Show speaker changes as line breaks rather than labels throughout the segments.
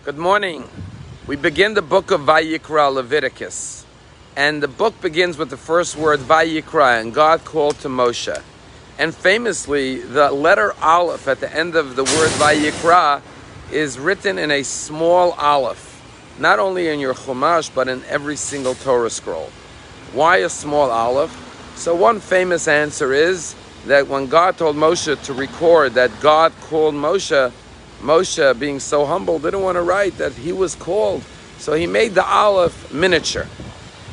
Good morning. We begin the book of Vayikra, Leviticus. And the book begins with the first word, Vayikra, and God called to Moshe. And famously, the letter Aleph at the end of the word Vayikra is written in a small Aleph. Not only in your Chumash, but in every single Torah scroll. Why a small Aleph? So one famous answer is that when God told Moshe to record that God called Moshe, Moshe, being so humble, didn't want to write that he was called. So he made the Aleph miniature.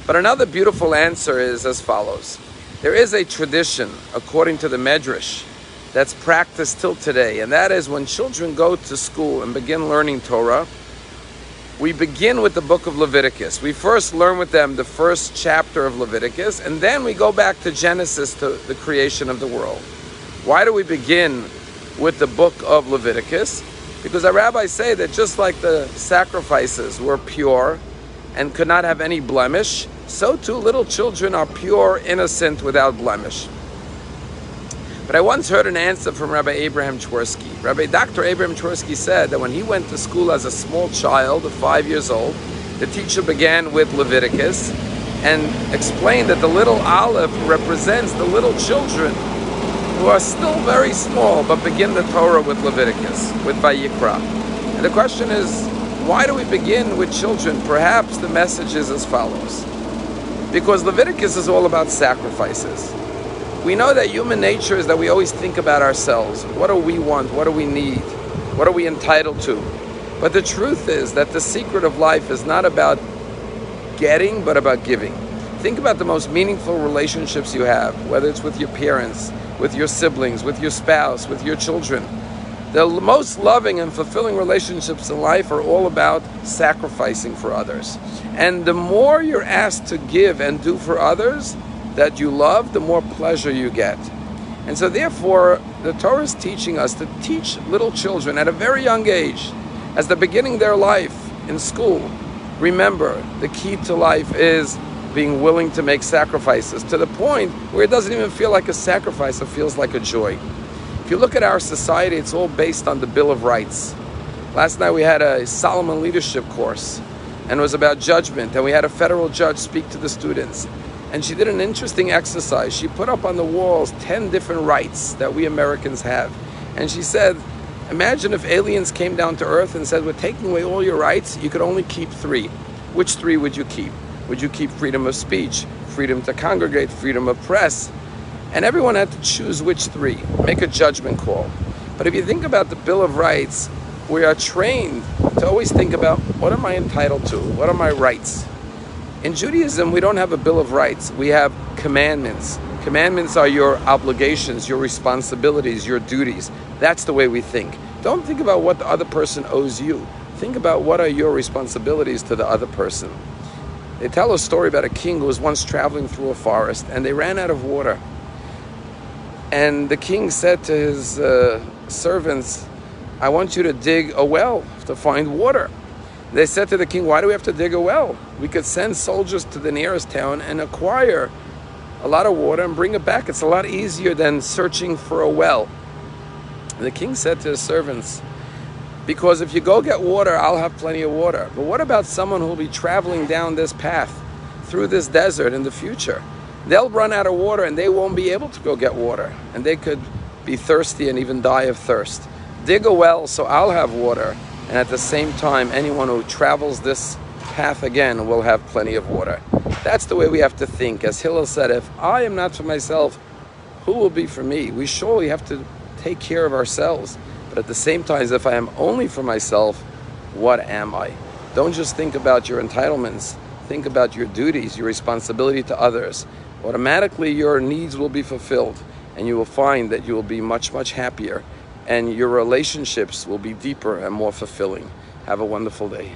But another beautiful answer is as follows. There is a tradition, according to the Medrash, that's practiced till today. And that is when children go to school and begin learning Torah, we begin with the book of Leviticus. We first learn with them the first chapter of Leviticus, and then we go back to Genesis, to the creation of the world. Why do we begin with the book of Leviticus? Because our rabbis say that just like the sacrifices were pure and could not have any blemish, so too little children are pure, innocent, without blemish. But I once heard an answer from Rabbi Abraham Twersky. Rabbi Dr. Abraham Twersky said that when he went to school as a small child of 5 years old, the teacher began with Leviticus and explained that the little Aleph represents the little children who are still very small, but begin the Torah with Leviticus, with Vayikra. And the question is, why do we begin with children? Perhaps the message is as follows. Because Leviticus is all about sacrifices. We know that human nature is that we always think about ourselves. What do we want? What do we need? What are we entitled to? But the truth is that the secret of life is not about getting, but about giving. Think about the most meaningful relationships you have, whether it's with your parents, with your siblings, with your spouse, with your children. The most loving and fulfilling relationships in life are all about sacrificing for others. And the more you're asked to give and do for others that you love, the more pleasure you get. And so therefore, the Torah is teaching us to teach little children at a very young age, as they're beginning their life in school. Remember, the key to life is being willing to make sacrifices to the point where it doesn't even feel like a sacrifice, it feels like a joy. If you look at our society, it's all based on the Bill of Rights. Last night we had a Solomon leadership course, and it was about judgment, and we had a federal judge speak to the students. And she did an interesting exercise. She put up on the walls 10 different rights that we Americans have. And she said, imagine if aliens came down to Earth and said, we're taking away all your rights, you could only keep 3. Which 3 would you keep? Would you keep freedom of speech, freedom to congregate, freedom of press? And everyone had to choose which 3, make a judgment call. But if you think about the Bill of Rights, we are trained to always think about, what am I entitled to? What are my rights? In Judaism, we don't have a Bill of Rights. We have commandments. Commandments are your obligations, your responsibilities, your duties. That's the way we think. Don't think about what the other person owes you. Think about what are your responsibilities to the other person. They tell a story about a king who was once traveling through a forest, and they ran out of water. And the king said to his servants, I want you to dig a well to find water. They said to the king, why do we have to dig a well? We could send soldiers to the nearest town and acquire a lot of water and bring it back. It's a lot easier than searching for a well. And the king said to his servants, because if you go get water, I'll have plenty of water. But what about someone who will be traveling down this path through this desert in the future? They'll run out of water and they won't be able to go get water. And they could be thirsty and even die of thirst. Dig a well so I'll have water. And at the same time, anyone who travels this path again will have plenty of water. That's the way we have to think. As Hillel said, if I am not for myself, who will be for me? We surely have to take care of ourselves. But at the same time, if I am only for myself, what am I? Don't just think about your entitlements. Think about your duties, your responsibility to others. Automatically, your needs will be fulfilled, and you will find that you will be much, much happier, and your relationships will be deeper and more fulfilling. Have a wonderful day.